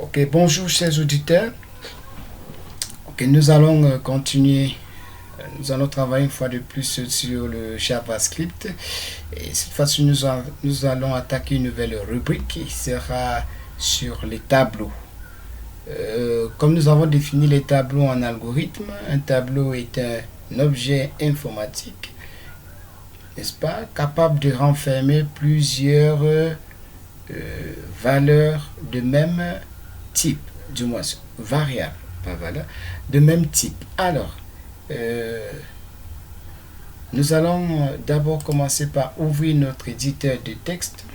Ok, bonjour chers auditeurs. Ok, nous allons continuer. Nous allons travailler une fois de plus sur le JavaScript. Et cette fois-ci, nous allons attaquer une nouvelle rubrique qui sera sur les tableaux. Comme nous avons défini les tableaux en algorithme, un tableau est un objet informatique, n'est-ce pas, capable de renfermer plusieurs valeurs de même type, du moins variables, pas valeur, de même type. Alors, nous allons d'abord commencer par ouvrir notre éditeur de texte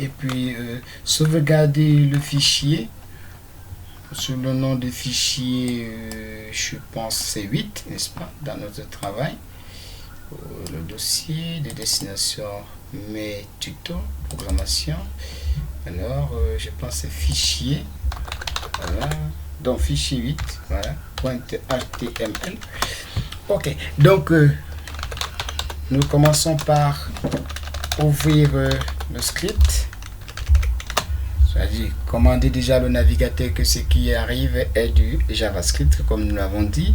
et puis sauvegarder le fichier sous le nom de fichier, je pense c'est 8, n'est-ce pas, dans notre travail. Le dossier de destination mes tutos, programmation. Alors, je pense c'est fichier. Voilà. Donc, fichier 8. Voilà. .html. Ok. Donc, nous commençons par ouvrir le script. C'est-à-dire, commander déjà le navigateur que ce qui arrive est du JavaScript, comme nous l'avons dit.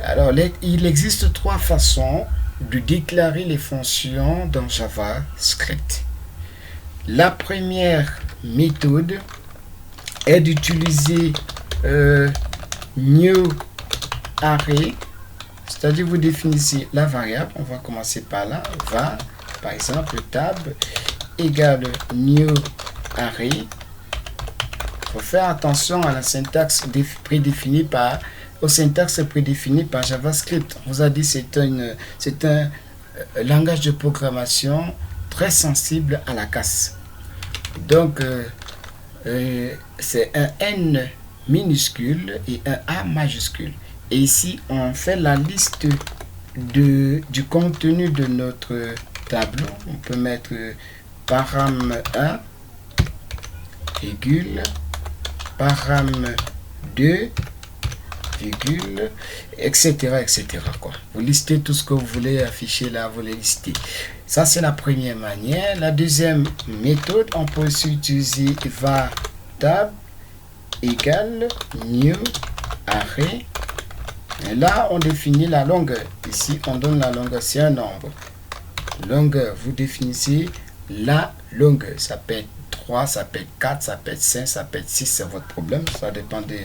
Alors, il existe trois façons de déclarer les fonctions dans JavaScript. La première méthode est d'utiliser new array, c'est-à-dire vous définissez la variable, on va commencer par là, var, par exemple, tab égale new array. Il faut faire attention à la syntaxe prédéfinie au syntaxe prédéfini par JavaScript. On vous a dit c'est un langage de programmation très sensible à la casse. Donc, c'est un N minuscule et un A majuscule. Et ici, on fait la liste du contenu de notre tableau. On peut mettre param 1, virgule, param 2, virgule, etc. etc. quoi. Vous listez tout ce que vous voulez afficher là, vous les listez. Ça, c'est la première manière. La deuxième méthode, on peut aussi utiliser var tab égale new array. Et là, on définit la longueur. Ici, on donne la longueur, c'est un nombre. Longueur, vous définissez la longueur. Ça peut être 3, ça peut être 4, ça peut être 5, ça peut être 6, c'est votre problème. Ça dépend de...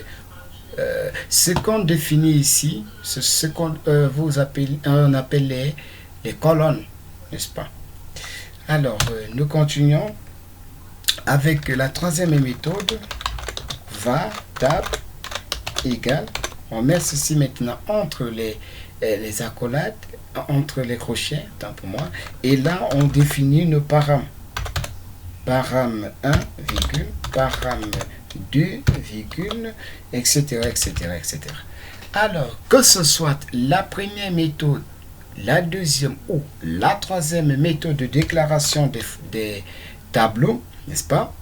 ce qu'on définit ici, c'est ce qu'on on appelle les colonnes, n'est-ce pas? Alors, nous continuons avec la troisième méthode, var tab égale, on met ceci maintenant entre les accolades, entre les crochets, tant pour moi, et là on définit nos param. Param 1, virgule, param 2, virgule, etc., etc., etc. Alors, que ce soit la première méthode, la deuxième ou la troisième méthode de déclaration des tableaux, n'est-ce pas?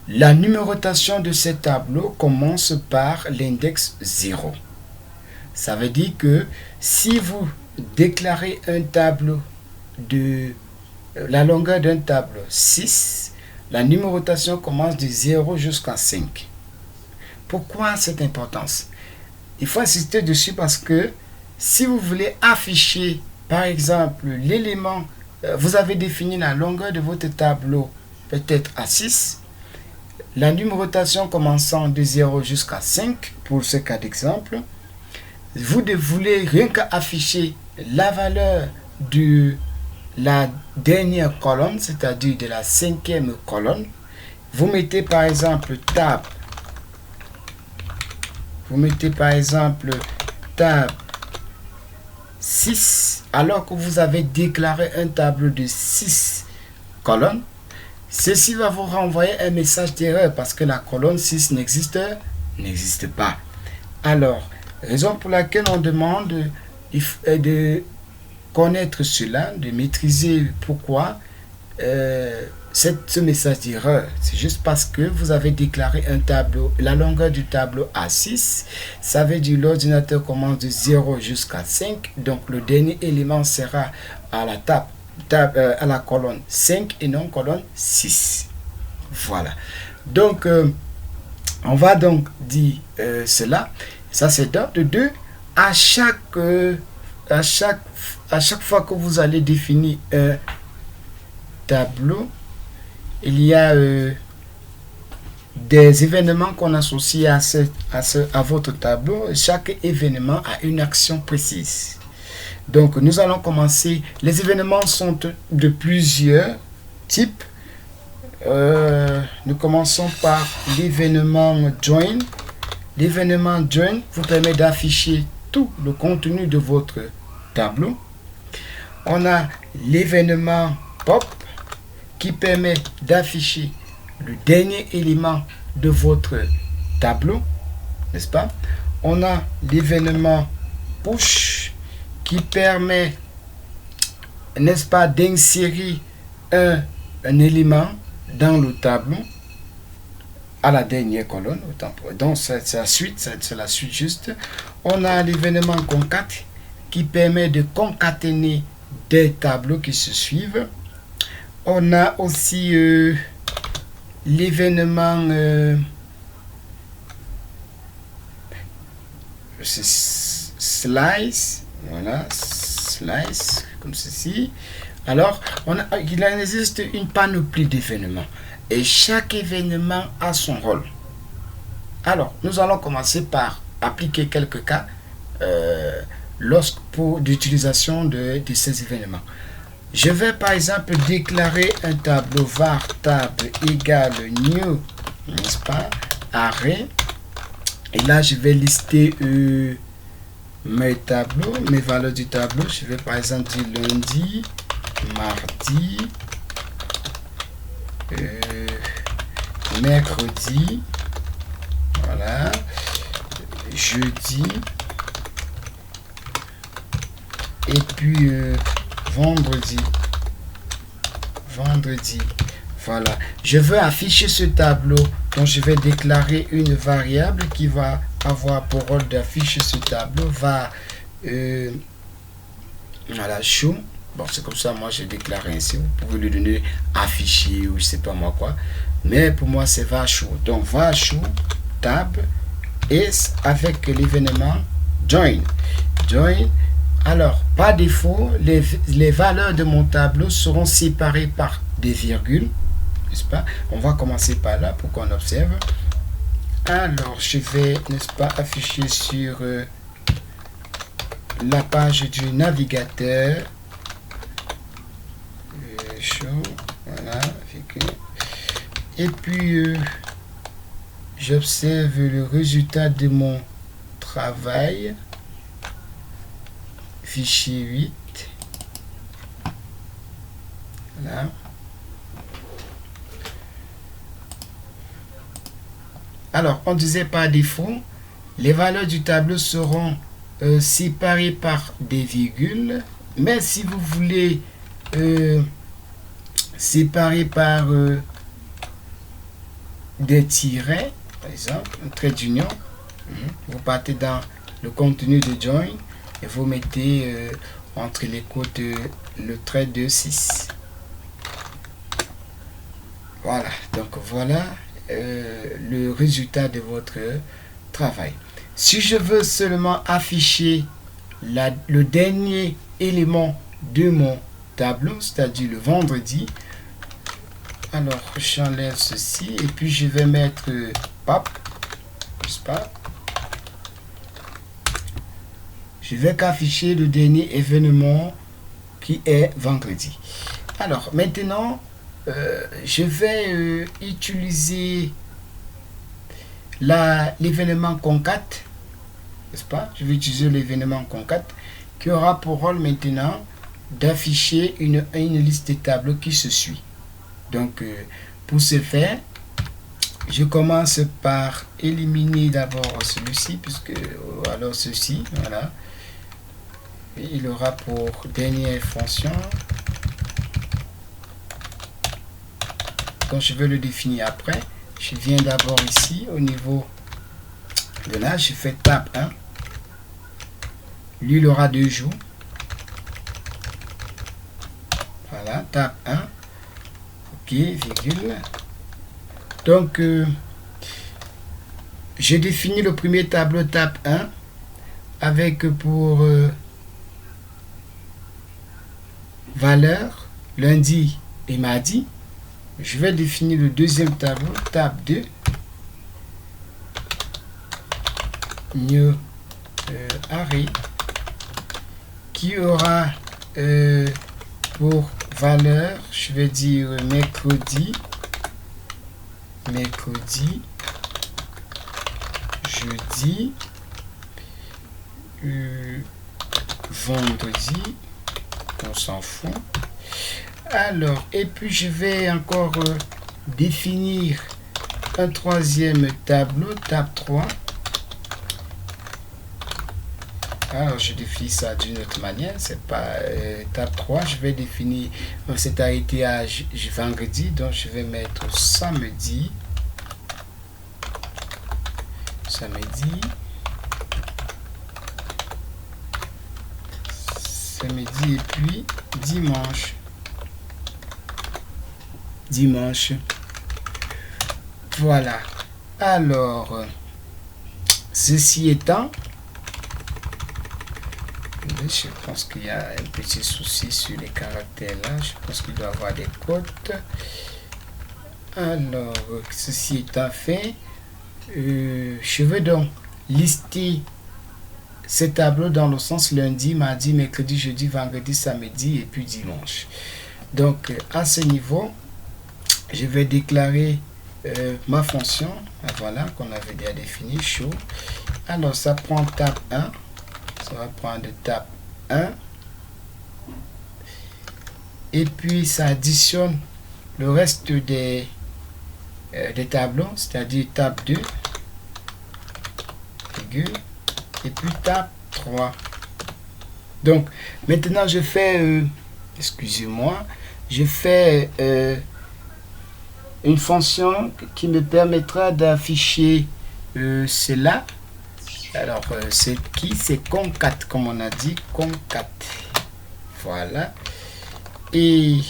La numérotation de ces tableaux commence par l'index 0. Ça veut dire que si vous déclarez un tableau de la longueur d'un tableau 6, la numérotation commence de 0 jusqu'à 5. Pourquoi cette importance? Il faut insister dessus parce que si vous voulez afficher, par exemple, l'élément, vous avez défini la longueur de votre tableau peut-être à 6, la numérotation commençant de 0 jusqu'à 5, pour ce cas d'exemple, vous voulez rien qu'à afficher la valeur de la dernière colonne, c'est-à-dire de la cinquième colonne. Vous mettez par exemple tab, vous mettez par exemple tab 6, alors que vous avez déclaré un tableau de 6 colonnes. Ceci va vous renvoyer un message d'erreur parce que la colonne 6 n'existe pas. Alors, raison pour laquelle on demande de connaître cela, de maîtriser pourquoi ce message d'erreur. C'est juste parce que vous avez déclaré un tableau, la longueur du tableau à 6. Ça veut dire l'ordinateur commence de 0 jusqu'à 5. Donc, le dernier élément sera à la table. À la colonne 5 et non colonne 6. Voilà. Donc, on va donc dire cela. Ça, c'est un. De deux, à chaque fois que vous allez définir un tableau, il y a des événements qu'on associe à votre tableau. Chaque événement a une action précise. Donc, nous allons commencer. Les événements sont de plusieurs types. Nous commençons par l'événement join. L'événement join vous permet d'afficher tout le contenu de votre tableau. On a l'événement pop qui permet d'afficher le dernier élément de votre tableau, n'est-ce pas? On a l'événement push qui permet, n'est-ce pas, d'insérer un élément dans le tableau à la dernière colonne. Donc c'est la suite juste. On a l'événement concat qui permet de concaténer des tableaux qui se suivent. On a aussi l'événement slice. Voilà, slice comme ceci. Alors, il en existe une panoplie d'événements et chaque événement a son rôle. Alors, nous allons commencer par appliquer quelques cas pour l'utilisation de ces événements. Je vais par exemple déclarer un tableau var table égale new, n'est-ce pas, array. Et là, je vais lister mes tableaux, mes valeurs du tableau. Je vais par exemple dire lundi, mardi, mercredi, voilà, jeudi, et puis vendredi. Voilà. Je veux afficher ce tableau, donc je vais déclarer une variable qui va avoir pour rôle d'afficher ce tableau. Voilà, show. Bon, c'est comme ça, moi j'ai déclaré ainsi. Vous pouvez lui donner afficher ou je sais pas moi quoi. Mais pour moi, c'est va show. Donc, va show tab et avec l'événement join. Alors, par défaut, les valeurs de mon tableau seront séparées par des virgules, n'est-ce pas? On va commencer par là pour qu'on observe. Alors, je vais, n'est-ce pas, afficher sur la page du navigateur. Voilà, et puis, j'observe le résultat de mon travail. Fichier 8. Voilà. Alors, on disait par défaut, les valeurs du tableau seront séparées par des virgules. Mais si vous voulez séparer par des tirets, par exemple, un trait d'union, vous partez dans le contenu de join et vous mettez entre les côtes le trait de 6. Voilà, donc voilà le résultat de votre travail. Si je veux seulement afficher le dernier élément de mon tableau, c'est-à-dire le vendredi, alors j'enlève ceci et puis je vais mettre pop, n'est-ce pas? Je vais qu'afficher le dernier événement qui est vendredi. Alors maintenant, je vais utiliser l'événement concat, n'est-ce pas? Je vais utiliser l'événement concat qui aura pour rôle maintenant d'afficher une liste de tableaux qui se suit. Donc, pour ce faire, je commence par éliminer d'abord celui-ci, puisque alors ceci, voilà. Et il aura pour dernière fonction. Quand je veux le définir après, je viens d'abord ici au niveau de là, je fais tab 1. Lui, il aura 2 jours. Voilà, tab 1. Ok, virgule. Donc, j'ai défini le premier tableau table 1 avec pour valeur lundi et mardi. Je vais définir le deuxième tableau, table 2, new array, qui aura pour valeur, je vais dire mercredi, jeudi, vendredi, on s'en fout. Alors, et puis je vais encore définir un troisième tableau, table 3. Alors, je définis ça d'une autre manière, c'est pas table 3, je vais définir, c'est arrêté à vendredi, donc je vais mettre samedi, et puis dimanche. Voilà. Alors, ceci étant, je pense qu'il y a un petit souci sur les caractères là. Je pense qu'il doit y avoir des codes. Alors, ceci étant fait, je vais donc lister ces tableaux dans le sens lundi, mardi, mercredi, jeudi, vendredi, samedi et puis dimanche. Donc, à ce niveau, je vais déclarer ma fonction, voilà, qu'on avait déjà défini, show. Alors, ça prend table 1. Ça va prendre table 1 et puis ça additionne le reste des tableaux, c'est-à-dire table 2 et puis table 3. Donc maintenant je fais excusez-moi, je fais une fonction qui me permettra d'afficher cela. Alors, c'est qui? C'est concat, comme on a dit, concat. Voilà. Et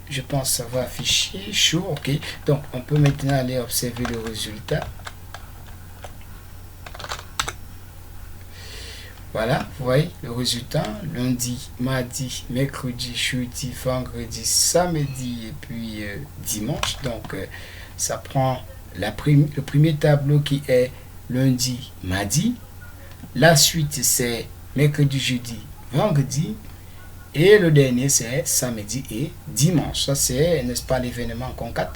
je pense que ça va afficher show. OK. Donc, on peut maintenant aller observer le résultat. Voilà, vous voyez le résultat. Lundi, mardi, mercredi, jeudi, vendredi, samedi et puis dimanche. Donc, ça prend le premier tableau qui est lundi, mardi. La suite, c'est mercredi, jeudi, vendredi. Et le dernier, c'est samedi et dimanche. Ça, c'est, n'est-ce pas, l'événement concat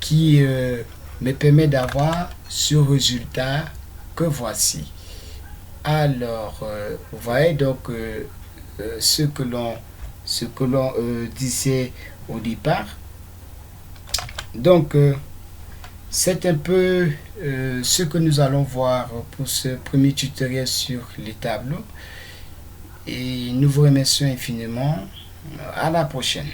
qui me permet d'avoir ce résultat que voici. Alors, vous voyez donc ce que l'on disait au départ. Donc, c'est un peu ce que nous allons voir pour ce premier tutoriel sur les tableaux. Et nous vous remercions infiniment. À la prochaine.